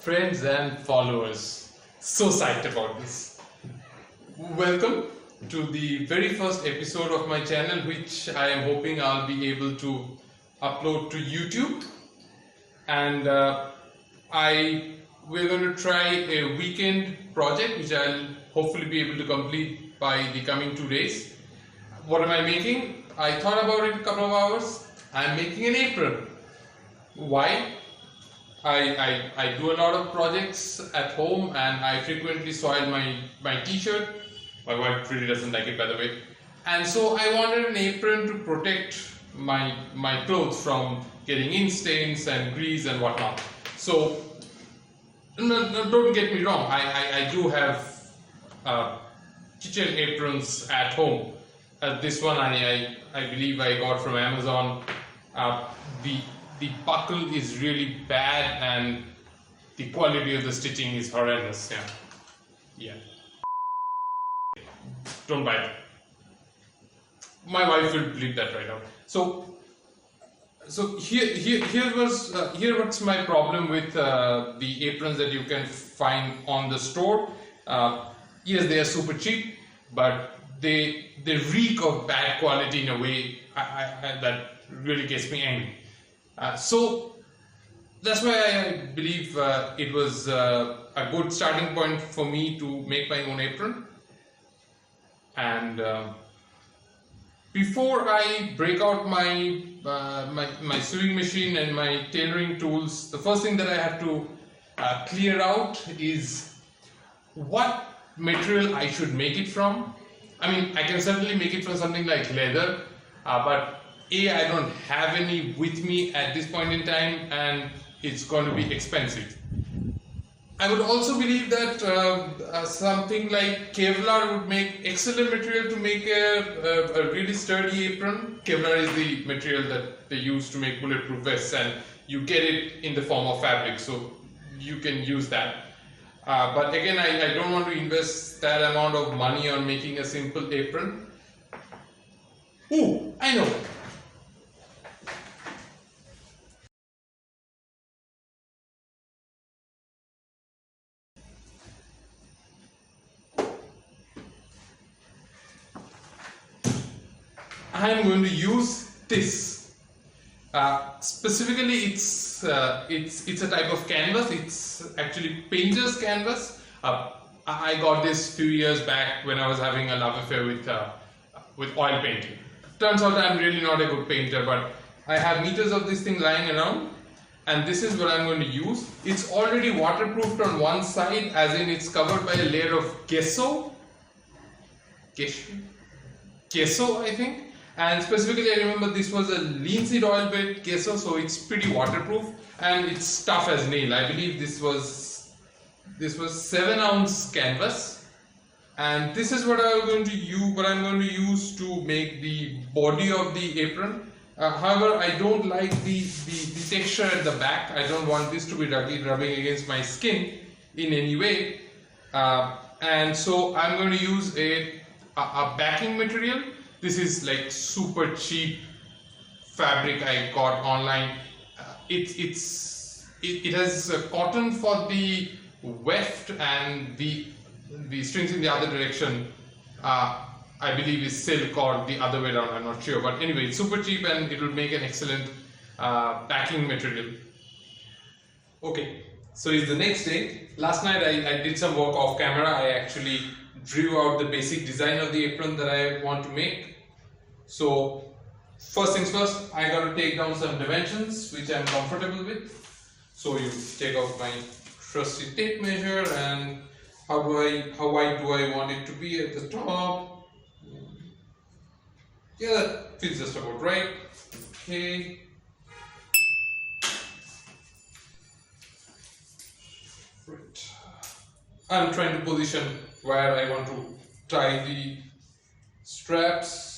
friends and followers. So psyched about this. Welcome to the very first episode of my channel, which I am hoping I'll be able to upload to YouTube. And we're going to try a weekend project which I'll hopefully be able to complete by the coming 2 days. What am I making? I thought about it a couple of hours. I'm making an apron. Why? I do a lot of projects at home and I frequently soil my t-shirt. My wife really doesn't like it, by the way. And so I wanted an apron to protect my clothes from getting ink stains and grease and whatnot. So no, don't get me wrong, I do have kitchen aprons at home. This one I believe I got from Amazon. The buckle is really bad and the quality of the stitching is horrendous. Yeah. Don't buy it. My wife will bleep that right out. So here what's my problem with the aprons that you can find on the store. Yes, they are super cheap, but they reek of bad quality in a way that really gets me angry. So that's why I believe it was a good starting point for me to make my own apron. And before I break out my sewing machine and my tailoring tools, the first thing that I have to clear out is what material I should make it from. I mean, I can certainly make it from something like leather, but I don't have any with me at this point in time, and it's going to be expensive. I would also believe that something like Kevlar would make excellent material to make a really sturdy apron. Kevlar is the material that they use to make bulletproof vests, and you get it in the form of fabric, so you can use that. But again, I don't want to invest that amount of money on making a simple apron. Ooh, I know. I'm going to use this. Specifically, it's a type of canvas. It's actually painter's canvas. I got this few years back when I was having a love affair with oil painting. Turns out I'm really not a good painter, but I have meters of this thing lying around, and this is what I'm going to use. It's already waterproofed on one side, as in it's covered by a layer of gesso, I think. And specifically, I remember this was a linseed oil-based gesso, so it's pretty waterproof and it's tough as nail. I believe this was 7-ounce canvas, and this is what I'm going to use to make the body of the apron. However, I don't like the texture at the back. I don't want this to be rubbing against my skin in any way, and so I'm going to use a backing material. This is like super cheap fabric I got online. It has cotton for the weft, and the strings in the other direction I believe is silk or the other way around, I'm not sure, but anyway, it's super cheap and it will make an excellent packing material. Okay, so it's the next day. Last night I did some work off camera. I actually drew out the basic design of the apron that I want to make. So first things first, I got to take down some dimensions which I'm comfortable with. So you take out my trusty tape measure, and how wide do I want it to be at the top? Yeah, that feels just about right. Okay. Right. I'm trying to position where I want to tie the straps.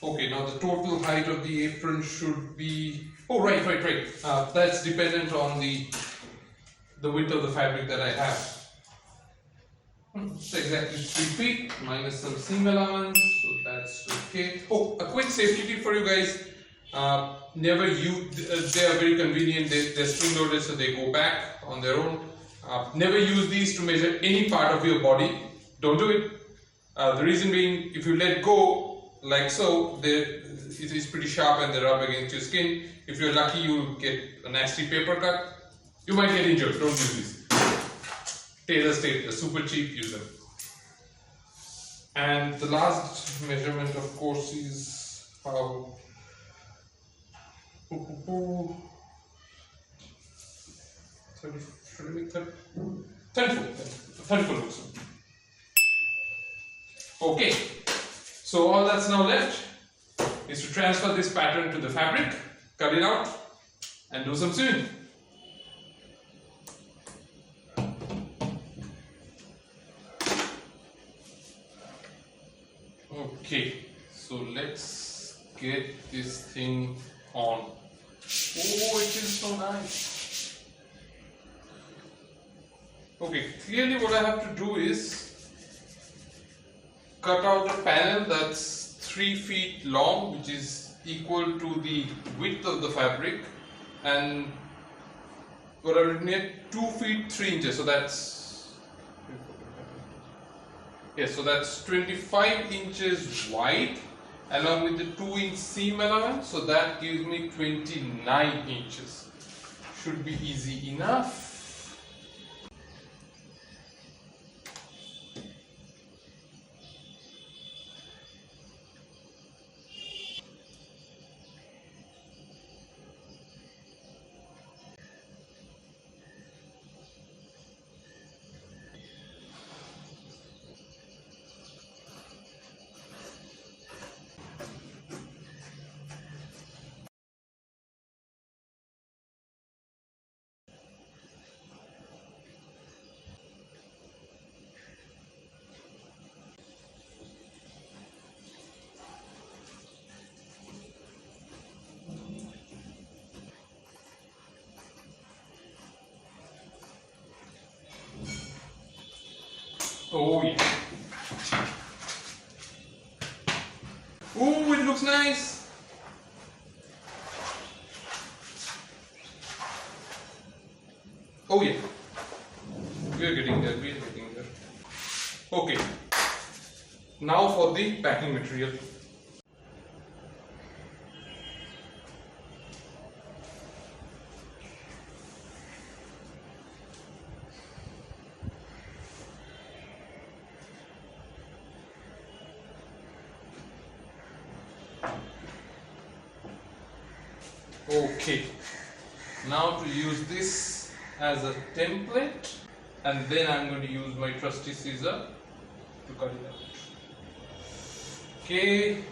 Okay, now the total height of the apron should be, oh right. That's dependent on the width of the fabric that I have. It's exactly 3 feet minus some seam allowance, so that's okay. Oh, a quick safety tip for you guys. Never use, they are very convenient, they're spring loaded so they go back on their own. Never use these to measure any part of your body, don't do it. The reason being, if you let go like so, it is pretty sharp and they rub against your skin. If you're lucky, you'll get a nasty paper cut. You might get injured, don't use these. Tailor State, they're super cheap, use them. And the last measurement, of course, is how 34 looks. Okay, so all that's now left is to transfer this pattern to the fabric, cut it out, and do some sewing. Okay, so let's get this thing on. Oh, it is so nice. Okay, clearly what I have to do is cut out a panel that's 3 feet long, which is equal to the width of the fabric, and what I've written here, 2 feet 3 inches. So that's, yes, so that's 25 inches wide along with the 2-inch seam allowance, so that gives me 29 inches. Should be easy enough. Oh yeah. Oh, it looks nice. Oh yeah. We are getting there. Okay. Now for the packing material. Okay, now to use this as a template, and then I'm going to use my trusty scissor to cut it out. Okay.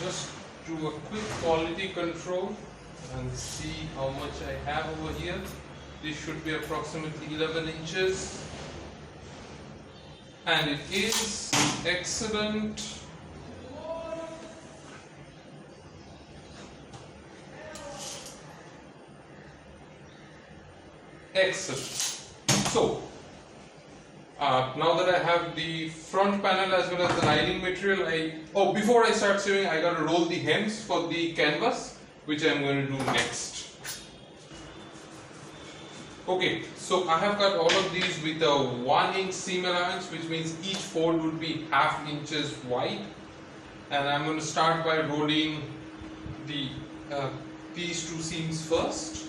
Just do a quick quality control and see how much I have over here. This should be approximately 11 inches, and it is excellent. Excellent. So now that I have the front panel as well as the lining material, before I start sewing, I got to roll the hems for the canvas, which I'm going to do next. Okay, so I have got all of these with a 1-inch seam allowance, which means each fold would be ½ inches wide, and I'm going to start by rolling the these two seams first.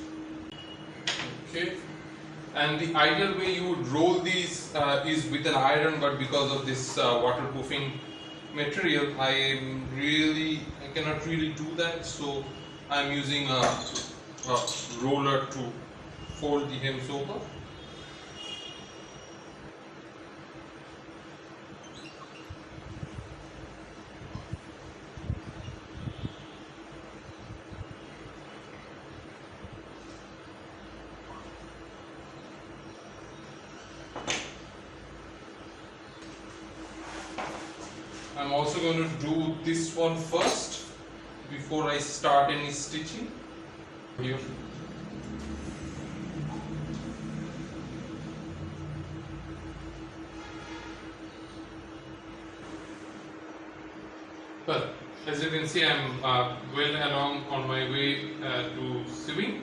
Okay. And the ideal way you would roll these is with an iron, but because of this waterproofing material, I cannot really do that, so I'm using a roller to fold the hems over. also going to do this one first before I start any stitching. Here. Well, as you can see, I'm well along on my way to sewing.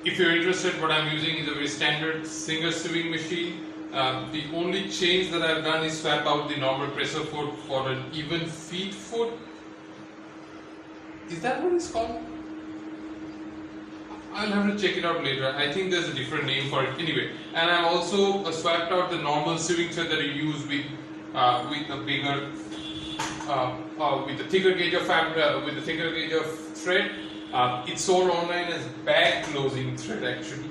If you're interested, what I'm using is a very standard singer sewing machine. The only change that I've done is swap out the normal presser foot for an even feed foot. Is that what it's called? I'll have to check it out later. I think there's a different name for it. Anyway, and I've also swapped out the normal sewing thread that you use with a bigger, with a thicker gauge of fabric, with a thicker gauge of thread. It's sold online as bag closing thread actually.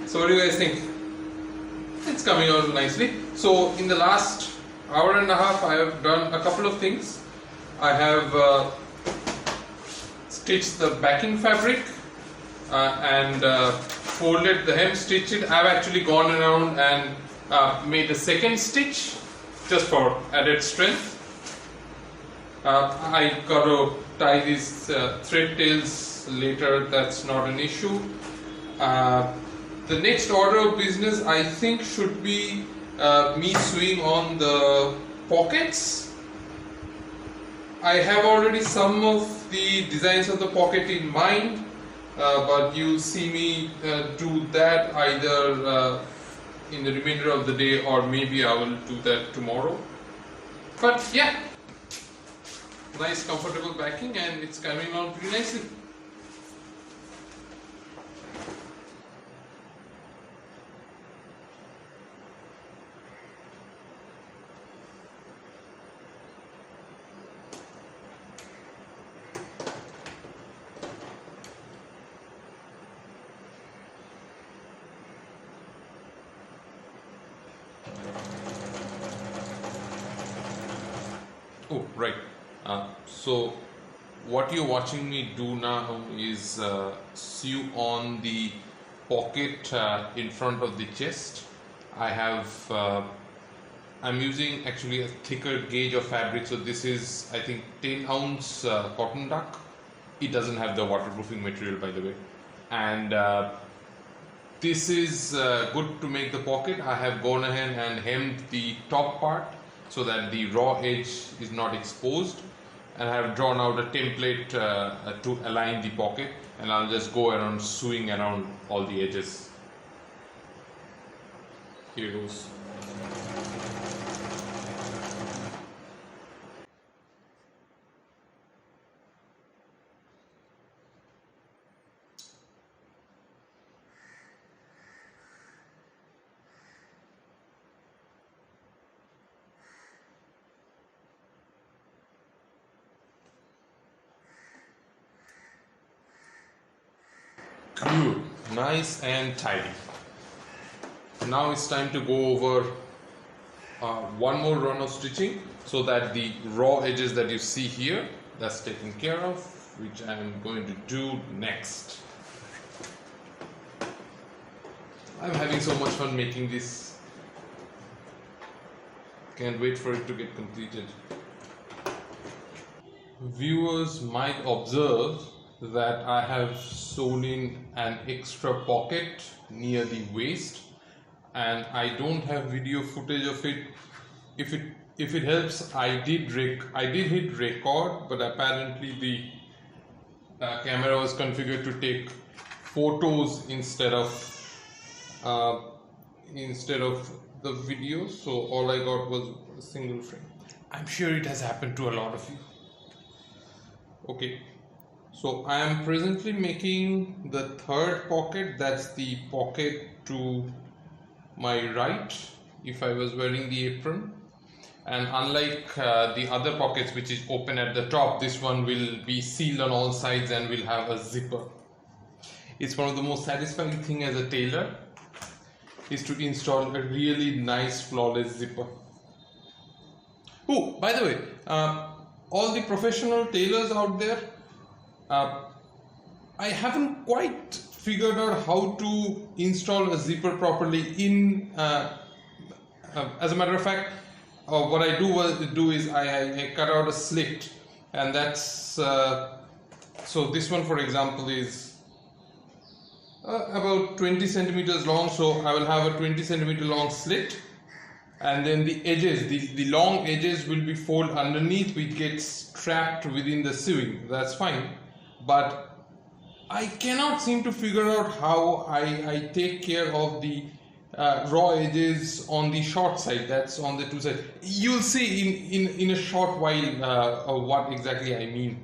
So what do you guys think? It's coming out nicely. So in the last hour and a half I have done a couple of things. I have stitched the backing fabric and folded the hem, stitched it. I've actually gone around and made a second stitch just for added strength. I got to tie these thread tails later, that's not an issue. The next order of business I think should be me sewing on the pockets. I have already some of the designs of the pocket in mind, but you'll see me do that either in the remainder of the day, or maybe I will do that tomorrow. But yeah, nice comfortable packing, and it's coming on pretty nicely. Oh, right. So, what you're watching me do now is sew on the pocket in front of the chest. I have, I'm using actually a thicker gauge of fabric. So this is, I think, 10 ounce cotton duck. It doesn't have the waterproofing material, by the way. And this is good to make the pocket. I have gone ahead and hemmed the top part so that the raw edge is not exposed, and I have drawn out a template to align the pocket, and I'll just go around sewing around all the edges. Here goes. Good, nice and tidy. Now it's time to go over one more run of stitching so that the raw edges that you see here, that's taken care of, which I am going to do next. I'm having so much fun making this. Can't wait for it to get completed. Viewers might observe that I have sewn in an extra pocket near the waist, and I don't have video footage of it. If it helps, I did hit record, but apparently the camera was configured to take photos instead of the video, so all I got was a single frame. I'm sure it has happened to a lot of you. Okay. So I am presently making the third pocket, that's the pocket to my right if I was wearing the apron, and unlike the other pockets which is open at the top, this one will be sealed on all sides and will have a zipper. It's one of the most satisfying thing as a tailor is to install a really nice flawless zipper. Oh, by the way, all the professional tailors out there, I haven't quite figured out how to install a zipper properly in as a matter of fact, what I do is I cut out a slit, and that's so this one, for example, is about 20 centimeters long, so I will have a 20 centimeter long slit, and then the edges, the long edges will be folded underneath, which gets trapped within the sewing. That's fine. But I cannot seem to figure out how I take care of the raw edges on the short side, that's on the two sides. You'll see in a short while what exactly I mean.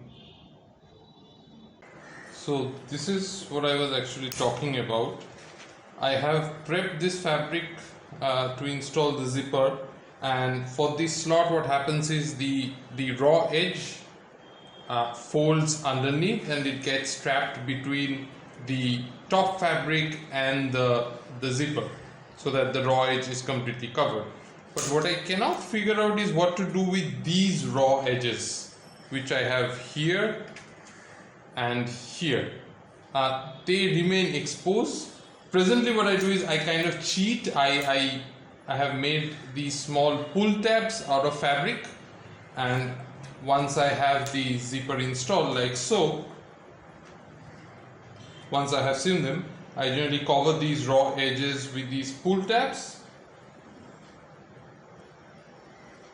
So this is what I was actually talking about. I have prepped this fabric to install the zipper, and for this slot what happens is the raw edge folds underneath and it gets trapped between the top fabric and the zipper, so that the raw edge is completely covered. But what I cannot figure out is what to do with these raw edges, which I have here and here. They remain exposed. Presently what I do is I kind of cheat. I have made these small pull tabs out of fabric, and once I have the zipper installed like so, once I have sewn them, I generally cover these raw edges with these pull tabs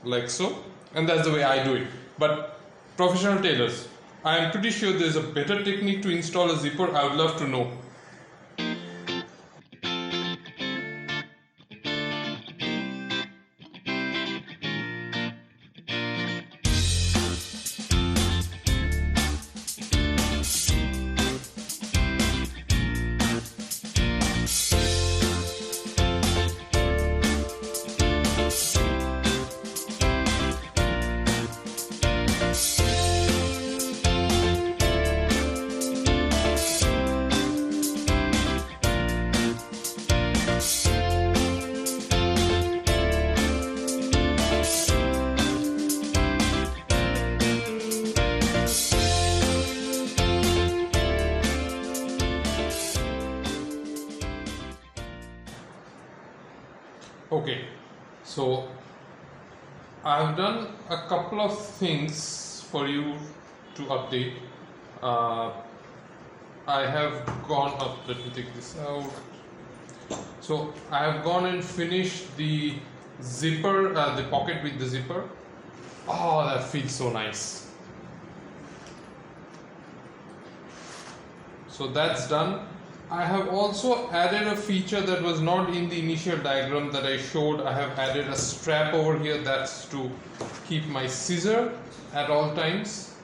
like so, and that's the way I do it. But professional tailors, I am pretty sure there's a better technique to install a zipper. I would love to know. Okay, so I've done a couple of things for you to update. Uh, I have gone up, let me take this out. So I have gone and finished the zipper, the pocket with the zipper. Oh, that feels so nice. So that's done. I have also added a feature that was not in the initial diagram that I showed. I have added a strap over here that's to keep my scissor at all times.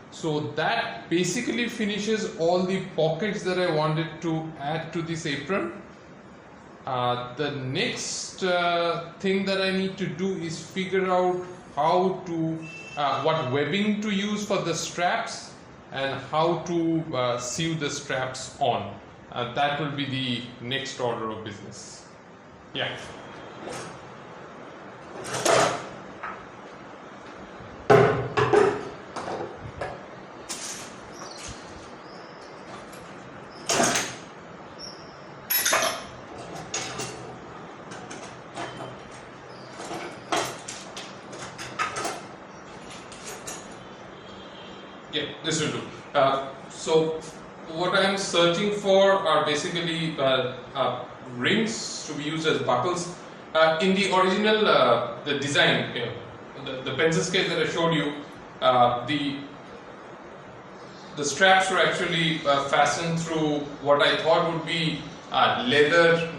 So that basically finishes all the pockets that I wanted to add to this apron. The next thing that I need to do is figure out how to, what webbing to use for the straps and how to sew the straps on. That will be the next order of business. Yeah. Yeah, this will do. So what I am searching for are basically rings to be used as buckles. In the original, the design, the pencil sketch that I showed you, the straps were actually fastened through what I thought would be leather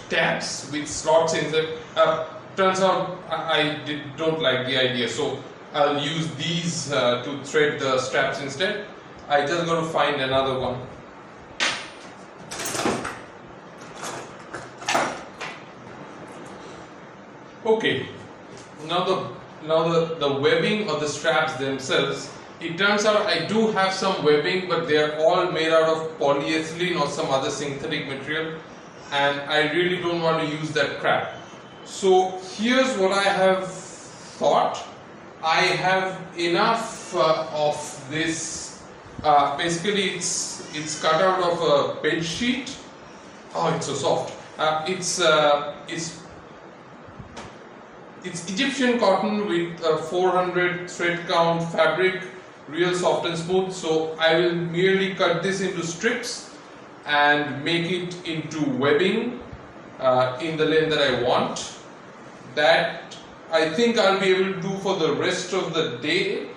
tabs with slots in them. Turns out I don't like the idea, so I'll use these to thread the straps instead. I just got to find another one. Okay, now the webbing of the straps themselves. It turns out I do have some webbing, but they are all made out of polyethylene or some other synthetic material, and I really don't want to use that crap. So here's what I have thought. I have enough of this. Basically, it's cut out of a bed sheet. Oh, it's so soft. It's Egyptian cotton with 400 thread count fabric, real soft and smooth. So I will merely cut this into strips and make it into webbing in the length that I want. That I think I'll be able to do for the rest of the day,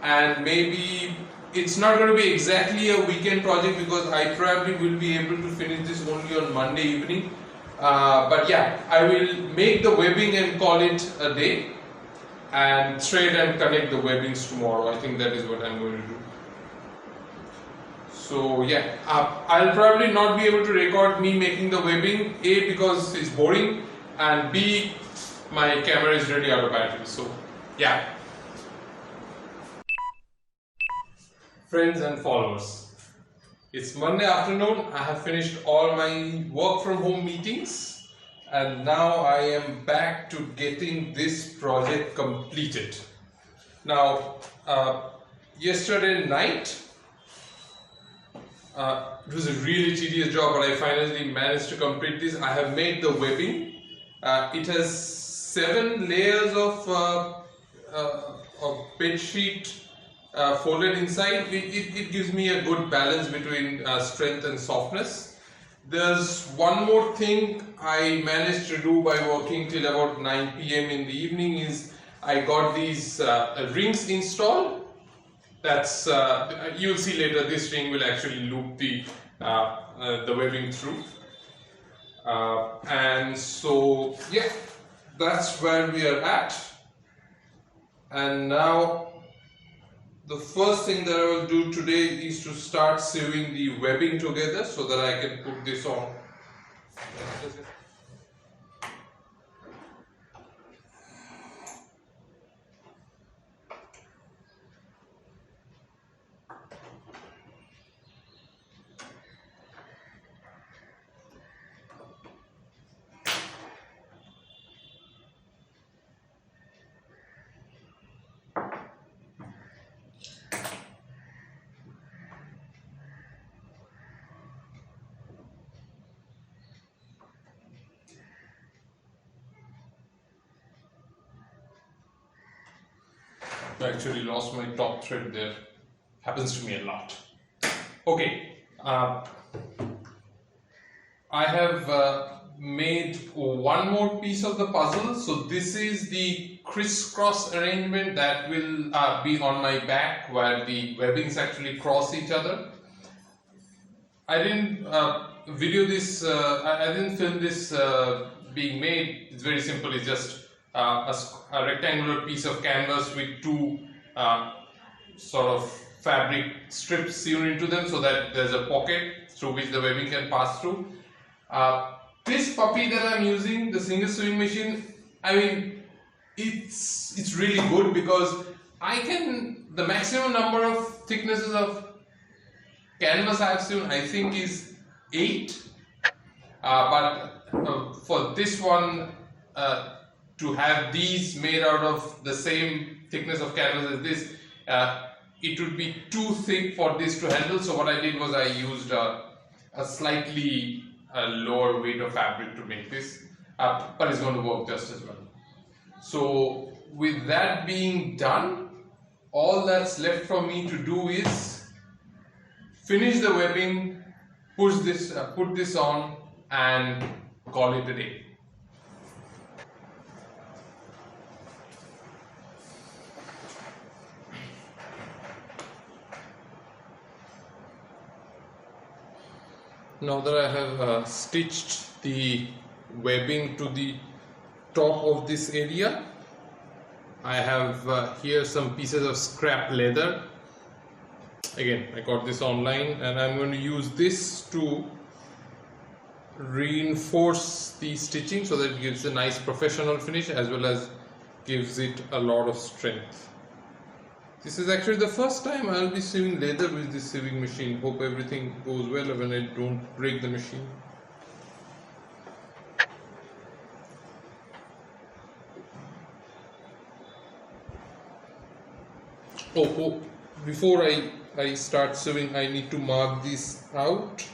and maybe it's not going to be exactly a weekend project because I probably will be able to finish this only on Monday evening. But yeah, I will make the webbing and call it a day, and thread and connect the webbings tomorrow. I think that is what I'm going to do. So yeah, I'll probably not be able to record me making the webbing, A, because it's boring, and B, my camera is really out of battery. So yeah. Friends and followers, it's Monday afternoon. I have finished all my work from home meetings, and now I am back to getting this project completed. Now, yesterday night, it was a really tedious job, but I finally managed to complete this. I have made the webbing. It has 7 layers of bed sheet folded inside. It gives me a good balance between strength and softness. There's one more thing I managed to do by working till about 9 p.m. in the evening is I got these rings installed. That's you'll see later. This ring will actually loop the webbing through, and so yeah, that's where we are at. And now the first thing that I will do today is to start sewing the webbing together so that I can put this on. I actually lost my top thread there. Happens to me a lot. Okay, I have made one more piece of the puzzle. So this is the crisscross arrangement that will be on my back, where the webbings actually cross each other. I didn't video this, I didn't film this being made. It's very simple. It's just a rectangular piece of canvas with two sort of fabric strips sewn into them, so that there's a pocket through which the webbing can pass through. This puppy that I'm using, the single sewing machine, I mean, it's really good because the maximum number of thicknesses of canvas I've sewn, I think, is 8. But for this one, to have these made out of the same thickness of canvas as this, it would be too thick for this to handle. So what I did was I used a slightly lower weight of fabric to make this, but it's going to work just as well. So with that being done, all that's left for me to do is finish the webbing, put this on, and call it a day. Now that I have stitched the webbing to the top of this area, I have here some pieces of scrap leather. Again, I got this online, and I'm going to use this to reinforce the stitching so that it gives a nice professional finish as well as gives it a lot of strength. This is actually the first time I'll be sewing leather with this sewing machine. Hope everything goes well when I don't break the machine. Oh, before I start sewing, I need to mark this out.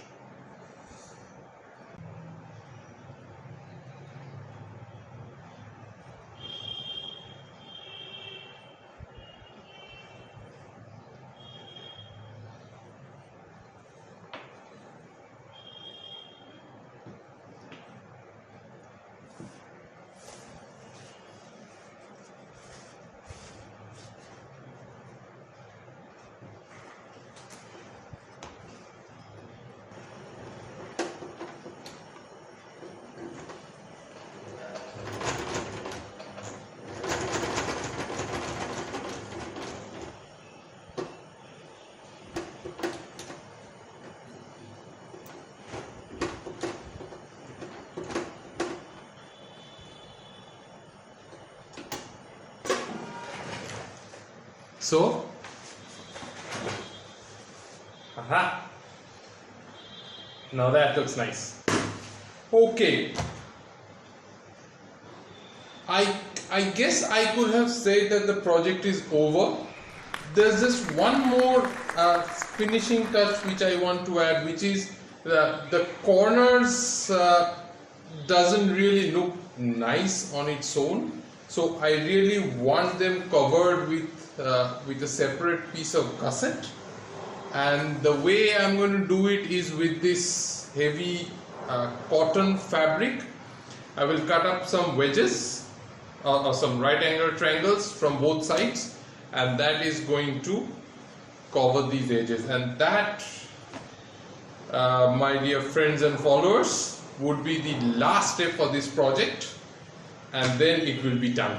So, now that looks nice. Okay, I guess I could have said that the project is over. There's just one more finishing touch which I want to add, which is the corners doesn't really look nice on its own. So I really want them covered with a separate piece of gusset, and the way I'm going to do it is with this heavy cotton fabric. I will cut up some wedges or some right angle triangles from both sides, and that is going to cover these edges, and that, my dear friends and followers, would be the last step for this project, and then it will be done.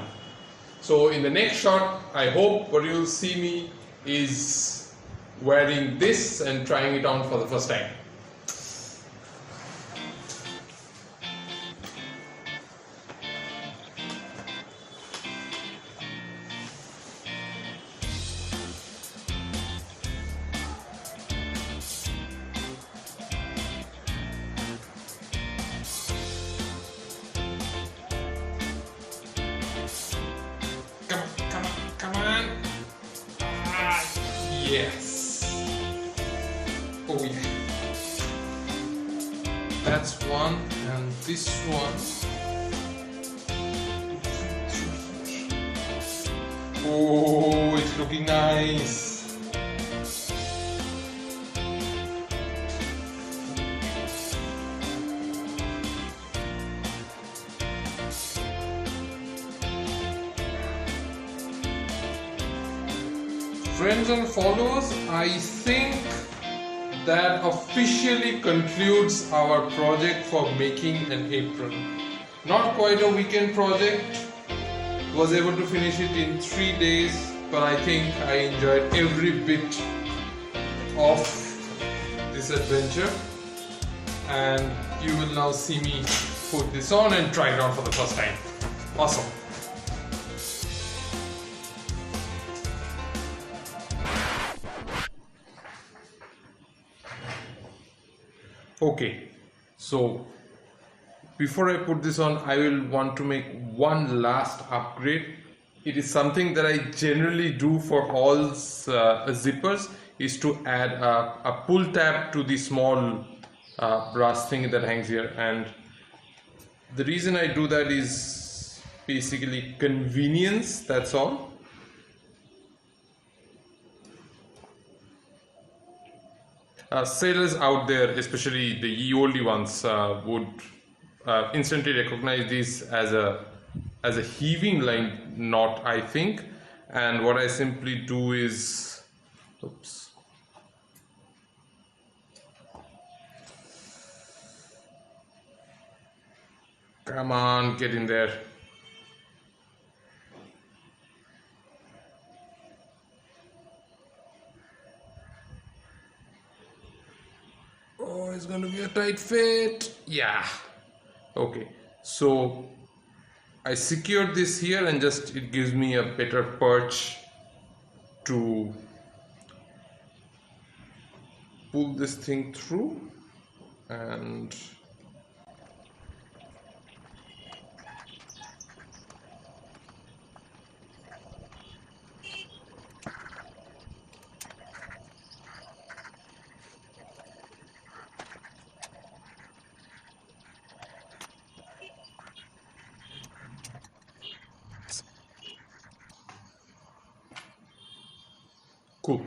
So in the next shot, I hope what you will see me is wearing this and trying it on for the first time. Come on. Yes. Oh yeah. That's one, and this one. Oh, it looking nice. Friends and followers, I think that officially concludes our project for making an apron. Not quite a weekend project, was able to finish it in 3 days, but I think I enjoyed every bit of this adventure, and you will now see me put this on and try it on for the first time. Awesome. Okay, so before I put this on, I will want to make one last upgrade. It is something that I generally do for all zippers, is to add a pull tab to the small brass thing that hangs here, and the reason I do that is basically convenience, that's all. Sailors out there, especially the ye olde ones, would instantly recognize this as a heaving line knot, I think. And what I simply do is, oops, come on, get in there. Oh, it's going to be a tight fit. Yeah. Okay. So I secured this here, and just it gives me a better perch to pull this thing through. And cool.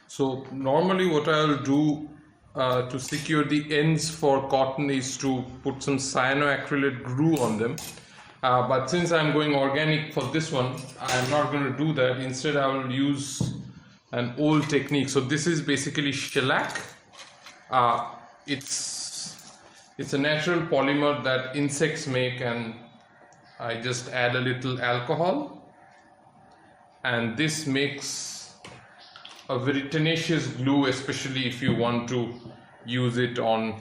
So normally what I'll do to secure the ends for cotton is to put some cyanoacrylate glue on them. But since I'm going organic for this one, I'm not going to do that. Instead, I will use an old technique. So this is basically shellac. It's a natural polymer that insects make, and I just add a little alcohol, and this makes a very tenacious glue, especially if you want to use it on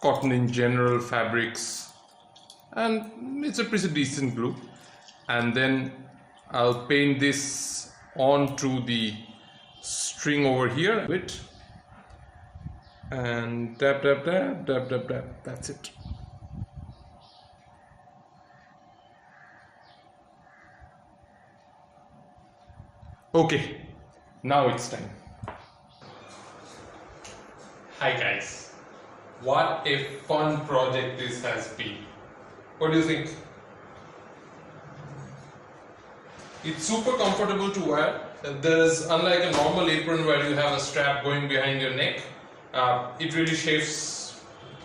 cotton in general, fabrics, and it's a pretty decent glue. And then I'll paint this onto the string over here a bit, and dab dab dab dab dab dab, that's it. Okay, now it's time. Hi guys, what a fun project this has been. What do you think? It's super comfortable to wear. There's, unlike a normal apron where you have a strap going behind your neck, it really shaves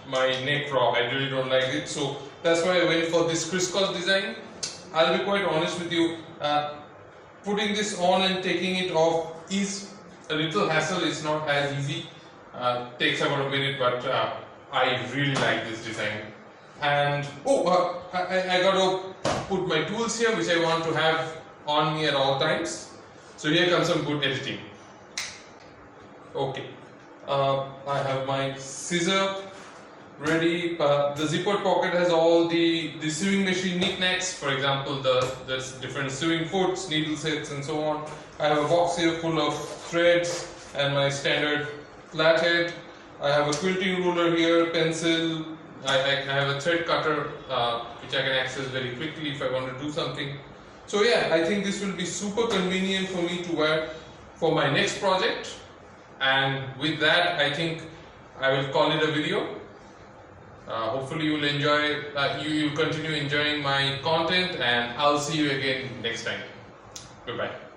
my neck raw. I really don't like it, so that's why I went for this crisscross design. I'll be quite honest with you. Putting this on and taking it off is a little hassle. It's not as easy. Takes about a minute, but I really like this design. And I got to put my tools here, which I want to have on me at all times. So here comes some good editing. Okay, I have my scissor ready. The zippered pocket has all the sewing machine knickknacks. For example, there's different sewing foots, needle sets, and so on. I have a box here full of threads and my standard flathead. I have a quilting ruler here, pencil. I have a thread cutter which I can access very quickly if I want to do something. So yeah, I think this will be super convenient for me to wear for my next project. And with that, I think I will call it a video. Hopefully you will enjoy, you will continue enjoying my content, and I'll see you again next time. Goodbye.